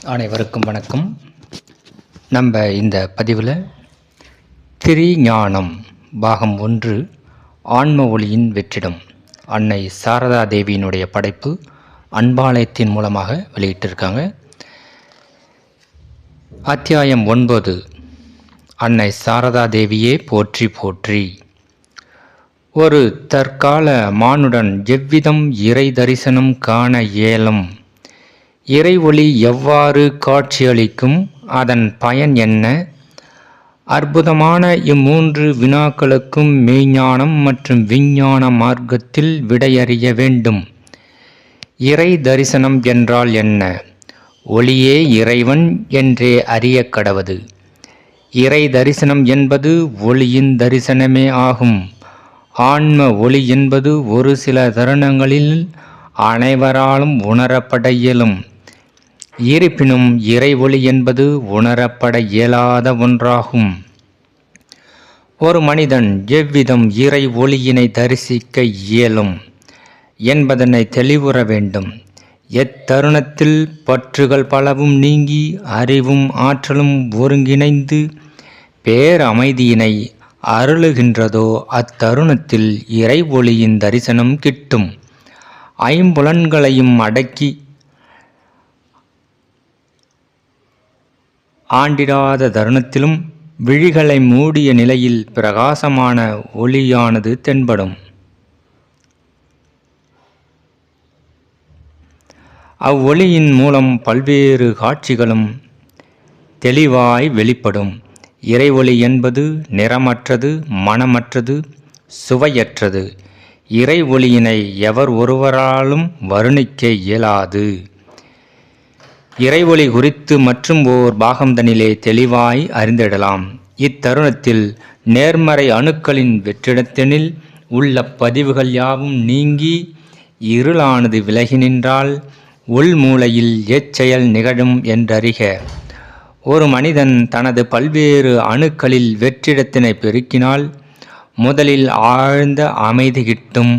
அனைவருக்கும் வணக்கம். நம்ம இந்த பதிவில் திரிஞானம் பாகம் 1 ஆன்ம ஒளியின் வெற்றிடம் அன்னை சாரதா தேவியினுடைய படைப்பு அன்பாலயத்தின் மூலமாக வெளியிட்டிருக்காங்க. அத்தியாயம் 9 அன்னை சாரதா தேவியே போற்றி போற்றி. ஒரு தற்கால மானுடன் எவ்விதம் இறை தரிசனம் காண இயலும்? இறை ஒளி எவ்வாறு காட்சியளிக்கும்? அதன் பயன் என்ன? அற்புதமான இம்மூன்று வினாக்களுக்கும் மெய்ஞானம் மற்றும் விஞ்ஞான மார்க்கத்தில் விடையறிய வேண்டும். இறை தரிசனம் என்றால் என்ன? ஒளியே இறைவன் என்றே அறிய கடவது. இறை தரிசனம் என்பது ஒளியின் தரிசனமே ஆகும். ஆன்ம ஒளி என்பது ஒரு சில தருணங்களில் அனைவராலும் உணரப்பட இயலும். இருப்பினும் இறை ஒளி என்பது உணரப்பட இயலாத ஒன்றாகும். ஒரு மனிதன் எவ்விதம் இறை ஒளியினை தரிசிக்க இயலும் என்பதனை தெளிவுற வேண்டும். எத்தருணத்தில் பற்றுகள் பலவும் நீங்கி அறிவும் ஆற்றலும் ஒருங்கிணைந்து பேரமைதியினை அருளுகின்றதோ அத்தருணத்தில் இறை ஒளியின் தரிசனம் கிட்டும். ஐம்புலன்களையும் அடக்கி ஆண்டிடாத தருணத்திலும் விழிகளை மூடிய நிலையில் பிரகாசமான ஒளியானது தென்படும். அவ்வொளியின் மூலம் பல்வேறு காட்சிகளும் தெளிவாய் வெளிப்படும். இறை ஒளி என்பது நிறமற்றது, மனமற்றது, சுவையற்றது. இறை ஒளியினை எவர் ஒருவராலும் வர்ணிக்க இயலாது. இறை ஒளி குறித்து மற்றும் ஓர் பாகம்தனிலே தெளிவாய் அறிந்திடலாம். இத்தருணத்தில் நேர்மறை அணுக்களின் வெற்றிடத்தினில் உள்ள பதிவுகள் யாவும் நீங்கி இருளானது விலகி நின்றால் உள்மூளையில் எச்செயல் நிகழும் என்றறிக. ஒரு மனிதன் தனது பல்வேறு அணுக்களில் வெற்றிடத்தினை பெருக்கினால் முதலில் ஆழ்ந்த அமைதி கிட்டும்.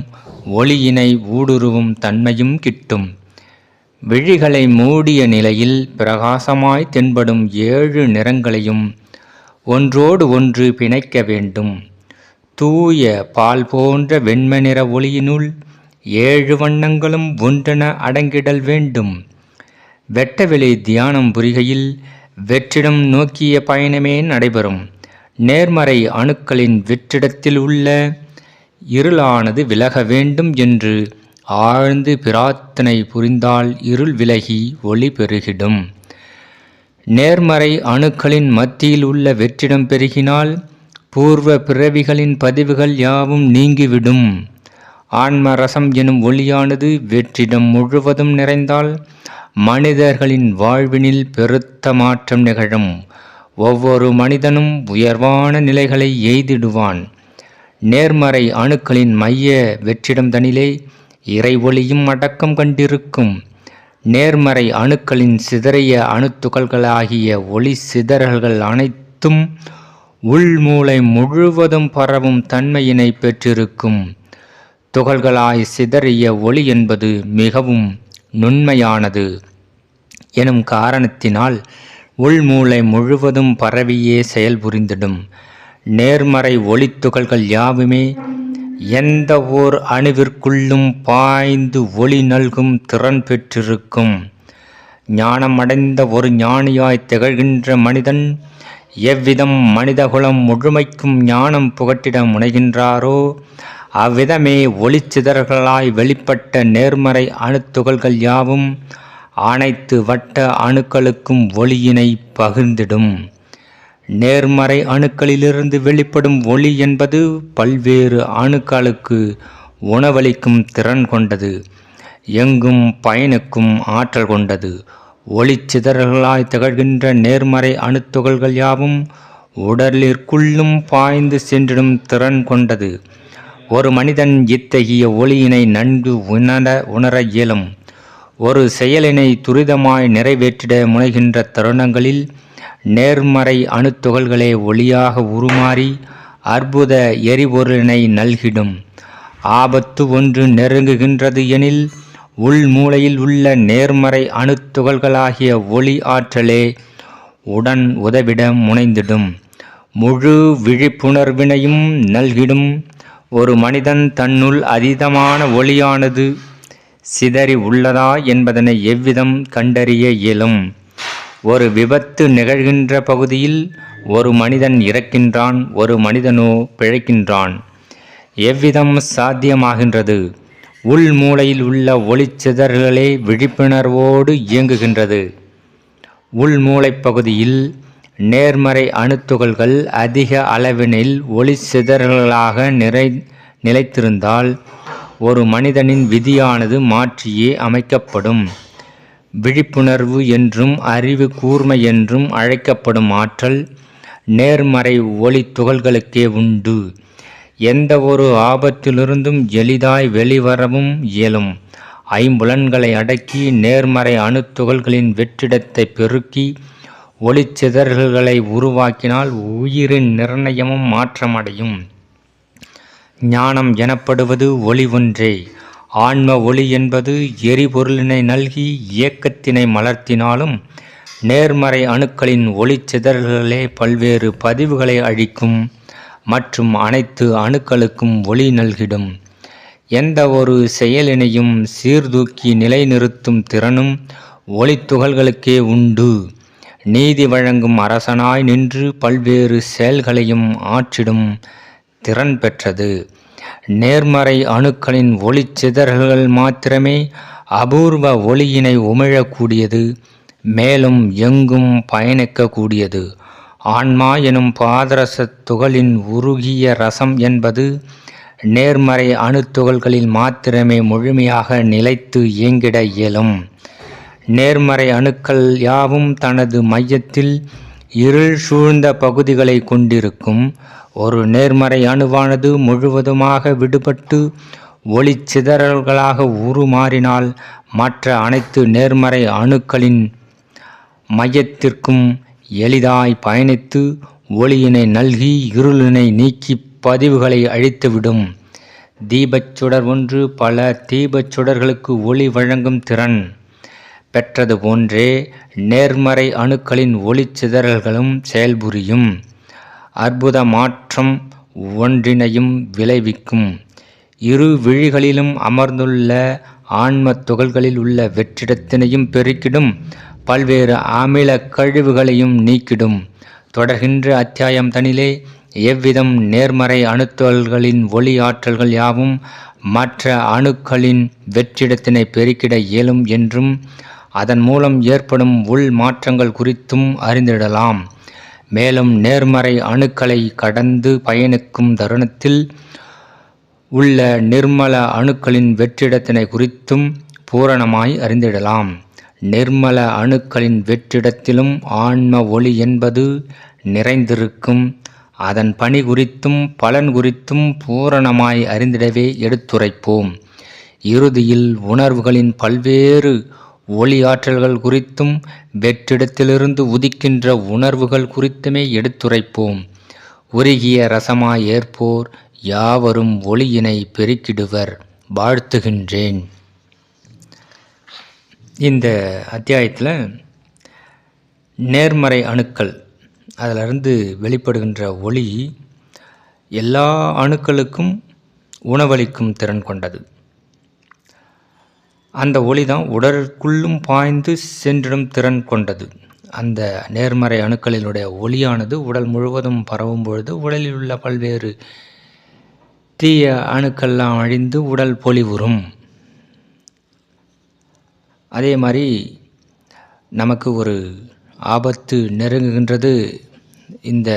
ஒளியினை ஊடுருவும் தன்மையும் கிட்டும். விழிகளை மூடிய நிலையில் பிரகாசமாய் தென்படும் 7 நிறங்களையும் ஒன்றோடு ஒன்று பிணைக்க வேண்டும். தூய பால் போன்ற வெண்மை நிற ஒளியினுள் 7 வண்ணங்களும் ஒன்றென அடங்கிடல் வேண்டும். வெட்டவெளி தியானம் புரிகையில் வெற்றிடம் நோக்கிய பயணமே நடைபெறும். நேர்மறை அணுக்களின் வெற்றிடத்தில் உள்ள இருளானது விலக வேண்டும் என்று ஆழ்ந்து பிரார்த்தனை புரிந்தால் இருள் விலகி ஒளி பெருகிடும். நேர்மறை அணுக்களின் மத்தியில் உள்ள வெற்றிடம் பெருகினால் பூர்வ பிறவிகளின் பதிவுகள் யாவும் நீங்கிவிடும். ஆன்ம ரசம் எனும் ஒளியானது வெற்றிடம் முழுவதும் நிறைந்தால் மனிதர்களின் வாழ்வினில் பெருத்த மாற்றம் நிகழும். ஒவ்வொரு மனிதனும் உயர்வான நிலைகளை எய்திடுவான். நேர்மறை அணுக்களின் மைய வெற்றிடம் தனிலே இறை ஒளியும் அடக்கம் கண்டிருக்கும். நேர்மறை அணுக்களின் சிதறிய அணுத்துகள்களாகிய ஒளி சிதறல்கள் அனைத்தும் உள்மூளை முழுவதும் பரவும் தன்மையினை பெற்றிருக்கும். துகள்களாய் சிதறிய ஒளி என்பது மிகவும் நுண்மையானது எனும் காரணத்தினால் உள்மூளை முழுவதும் பரவியே செயல்புரிந்திடும். நேர்மறை ஒளித்துகள்கள் யாவுமே எந்த ஓர் அணுவிற்குள்ளும் பாய்ந்து ஒளி நல்கும் திறன் பெற்றிருக்கும். ஞானம் அடைந்த ஒரு ஞானியாய் திகழ்கின்ற மனிதன் எவ்விதம் மனிதகுலம் முழுமைக்கும் ஞானம் புகட்டிட முனைகின்றாரோ அவ்விதமே ஒளிச்சிதறல்களாய் வெளிப்பட்ட நேர்மறை அணுத்துகள்கள் யாவும் அனைத்து வட்ட அணுக்களுக்கும் ஒளியினை பகிர்ந்திடும். நேர்மறை அணுக்களிலிருந்து வெளிப்படும் ஒளி என்பது பல்வேறு அணுக்களுக்கு உணவளிக்கும் திறன் கொண்டது. எங்கும் பயனுக்கும் ஆற்றல் கொண்டது. ஒளிச்சிதறல்களாய் திகழ்கின்ற நேர்மறை அணுத்துகள்கள் யாவும் உடலிற்குள்ளும் பாய்ந்து சென்றிடும் திறன் கொண்டது. ஒரு மனிதன் இத்தகைய ஒளியினை நன்கு உணர இயலும். ஒரு செயலினை துரிதமாய் நிறைவேற்றிட முனைகின்ற தருணங்களில் நேர்மறை அணுத்துகள்களே ஒளியாக உருமாறி அற்புத எரிபொருளினை நல்கிடும். ஆபத்து ஒன்று நெருங்குகின்றது எனில் உள் மூளையில் உள்ள நேர்மறை அணுத்துகள்களாகிய ஒளி ஆற்றலே உடன் உதவிட முனைந்திடும். முழு விழிப்புணர்வினையும் நல்கிடும். ஒரு மனிதன் தன்னுள் அதீதமான ஒளியானது சிதறி உள்ளதா என்பதனை எவ்விதம் கண்டறிய இயலும்? ஒரு விபத்து நிகழ்கின்ற பகுதியில் ஒரு மனிதன் இறக்கின்றான், ஒரு மனிதனோ பிழைக்கின்றான். எவ்விதம் சாத்தியமாகின்றது? உள் மூளையில் உள்ள ஒளிச்சிதறல்களே விழிப்புணர்வோடு இயங்குகின்றது. உள் மூளைப்பகுதியில் நேர்மறை அணுத்துகள்கள் அதிக அளவினில் ஒளிச்சிதறல்களாக நிலைத்திருந்தால் ஒரு மனிதனின் விதியானது மாற்றியே அமைக்கப்படும். விழிப்புணர்வு என்றும் அறிவு கூர்மை என்றும் அழைக்கப்படும் ஆற்றல் நேர்மறை ஒளி துகள்களுக்கே உண்டு. எந்த ஒரு ஆபத்திலிருந்தும் எளிதாய் வெளிவரவும் இயலும். ஐம்புலன்களை அடக்கி நேர்மறை அணுத்துகள்களின் வெற்றிடத்தை பெருக்கி ஒளிச்சிதறல்களை உருவாக்கினால் உயிரின் நிர்ணயமும் மாற்றமடையும். ஞானம் எனப்படுவது ஒளி ஒன்றே. ஆன்ம ஒளி என்பது எரிபொருளினை நல்கி இயக்கத்தினை மலர்த்தினாலும் நேர்மறை அணுக்களின் ஒளிச்சிதறல்களே பல்வேறு பதிவுகளை அழிக்கும் மற்றும் அனைத்து அணுக்களுக்கும் ஒளி நல்கிடும். எந்த ஒரு செயலினையும் சீர்தூக்கி நிலைநிறுத்தும் திறனும் ஒளித்துகள்களுக்கே உண்டு. நீதி வழங்கும் அரசனாய் நின்று பல்வேறு செயல்களையும் ஆற்றிடும் திறன் பெற்றது. நேர்மறை அணுக்களின் ஒளிச்சிதறல்கள் மாத்திரமே அபூர்வ ஒளியினை உமிழக்கூடியது, மேலும் எங்கும் பயணிக்கக்கூடியது. ஆன்மா எனும் பாதரச துகளின் உருகிய ரசம் என்பது நேர்மறை அணுத்துகள்களில் மாத்திரமே முழுமையாக நிலைத்து இயங்கிட இயலும். நேர்மறை அணுக்கள் யாவும் தனது மையத்தில் இருள் சூழ்ந்த பகுதிகளை கொண்டிருக்கும். ஒரு நேர்மறை அணுவானது முழுவதுமாக விடுபட்டு ஒளிச்சிதறல்களாக உருமாறினால் மற்ற அனைத்து நேர்மறை அணுக்களின் மையத்திற்கும் எளிதாய் பயணித்து ஒளியினை நல்கி இருளினை நீக்கி பதிவுகளை அழித்துவிடும். தீபச்சுடர் ஒன்று பல தீபச்சுடர்களுக்கு ஒளி வழங்கும் திறன் பெற்றது போன்றே நேர்மறை அணுக்களின் ஒளிச்சிதறல்களும் செயல்புரியும். அற்புத மாற்றம் ஒன்றினையும் விளைவிக்கும். இரு விழிகளிலும் அமர்ந்துள்ள ஆன்ம துகள்களில் உள்ள வெற்றிடத்தினையும் பெருக்கிடும். பல்வேறு அமில கழிவுகளையும் நீக்கிடும். தொடர்கின்ற அத்தியாயம் தனிலே எவ்விதம் நேர்மறை அணுத்துகள்களின் ஒளி ஆற்றல்கள் யாவும் மற்ற அணுக்களின் வெற்றிடத்தினை பெருக்கிட இயலும் என்றும் அதன் மூலம் ஏற்படும் உள் மாற்றங்கள் குறித்தும் அறிந்திடலாம். மேலும் நேர்மறை அணுக்களை கடந்து பயணிக்கும் தருணத்தில் உள்ள நிர்மல அணுக்களின் வெற்றிடத்தினை குறித்தும் பூரணமாய் அறிந்திடலாம். நிர்மல அணுக்களின் வெற்றிடத்திலும் ஆன்ம ஒளி என்பது நிறைந்திருக்கும். அதன் பணி குறித்தும் பலன் குறித்தும் பூரணமாய் அறிந்திடவே எடுத்துரைப்போம். இறுதியில் உணர்வுகளின் பல்வேறு ஒளி ஆற்றல்கள் குறித்தும் வெற்றிடத்திலிருந்து உதிக்கின்ற உணர்வுகள் குறித்துமே எடுத்துரைப்போம். உருகிய ரசமாய் ஏற்போர் யாவரும் ஒளியினை பெருக்கிடுவர். வாழ்த்துகின்றேன். இந்த அத்தியாயத்தில் நேர்மறை அணுக்கள் அதிலிருந்து வெளிப்படுகின்ற ஒளி எல்லா அணுக்களுக்கும் உணவளிக்கும் திறன் கொண்டது. அந்த ஒளி தான் உடலுக்குள்ளும் பாய்ந்து சென்றிடும் திறன் கொண்டது. அந்த நேர்மறை அணுக்களினுடைய ஒளியானது உடல் முழுவதும் பரவும் பொழுது உடலில் உள்ள பல்வேறு தீய அணுக்கள்லாம் அழிந்து உடல் பொலிவுறும். அதே மாதிரி நமக்கு ஒரு ஆபத்து நெருங்குகின்றது, இந்த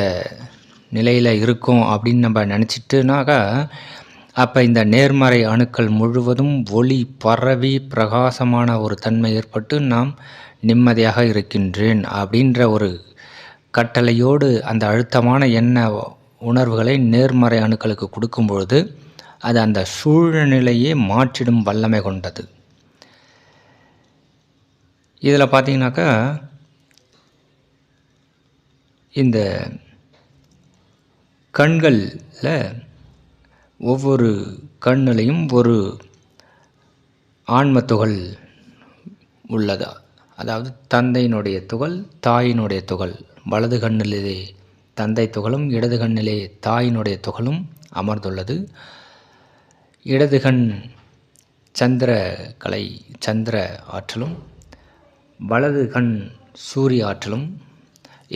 நிலையில் இருக்கும் அப்படின்னு நம்ம நினச்சிட்டுனாக்கா அப்போ இந்த நேர்மறை அணுக்கள் முழுவதும் ஒளி பரவி பிரகாசமான ஒரு தன்மை ஏற்பட்டு நாம் நிம்மதியாக இருக்கின்றேன் அப்படின்ற ஒரு கட்டளையோடு அந்த அழுத்தமான எண்ண உணர்வுகளை நேர்மறை அணுக்களுக்கு கொடுக்கும் பொழுது அது அந்த சூழ்நிலையே மாற்றிடும் வல்லமை கொண்டது. இதில் பார்த்தீங்கன்னாக்கா இந்த கண்களில் ஒவ்வொரு கண்ணிலையும் ஒரு ஆன்ம துகள் உள்ளது. அதாவது தந்தையினுடைய துகள், தாயினுடைய துகள். வலது கண்ணிலே தந்தை துகளும் இடது கண்ணிலே தாயினுடைய துகளும் அமர்ந்துள்ளது. இடது கண் சந்திர ஆற்றலும், வலது கண் சூரிய ஆற்றலும்.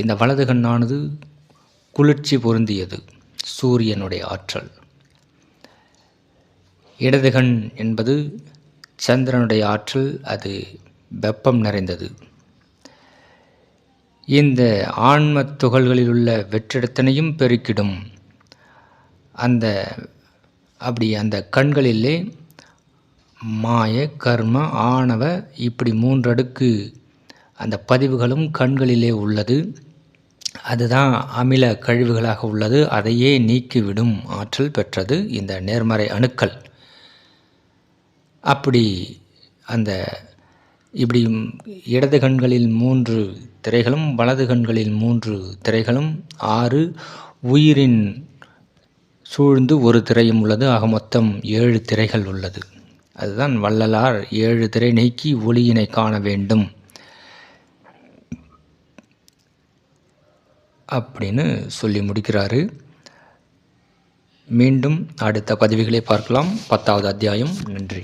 இந்த வலது கண்ணானது குளிர்ச்சி பொருந்தியது, சூரியனுடைய ஆற்றல். இடது கண் என்பது சந்திரனுடைய ஆற்றல், அது வெப்பம் நிறைந்தது. இந்த ஆன்ம துகள்களில் உள்ள வெற்றிடத்தினையும் பெருக்கிடும். அந்த கண்களிலே மாய, கர்ம, ஆணவ இப்படி 3 அடுக்கு அந்த பதிவுகளும் கண்களிலே உள்ளது. அதுதான் அமில கழிவுகளாக உள்ளது. அதையே நீக்கிவிடும் ஆற்றல் பெற்றது இந்த நேர்மறை அணுக்கள். அப்படி இப்படி இடது கண்களில் 3 திரைகளும், வலது கண்களில் 3 திரைகளும், 6 உயிரின் சூழ்ந்து ஒரு திரையும் உள்ளது. ஆக மொத்தம் 7 திரைகள் உள்ளது. அதுதான் வள்ளலார் 7 திரை நீக்கி ஒளியினை காண வேண்டும் அப்படின்னு சொல்லி முடிக்கிறாரு. மீண்டும் அடுத்த பதிவுகளை பார்க்கலாம். 10வது அத்தியாயம். நன்றி.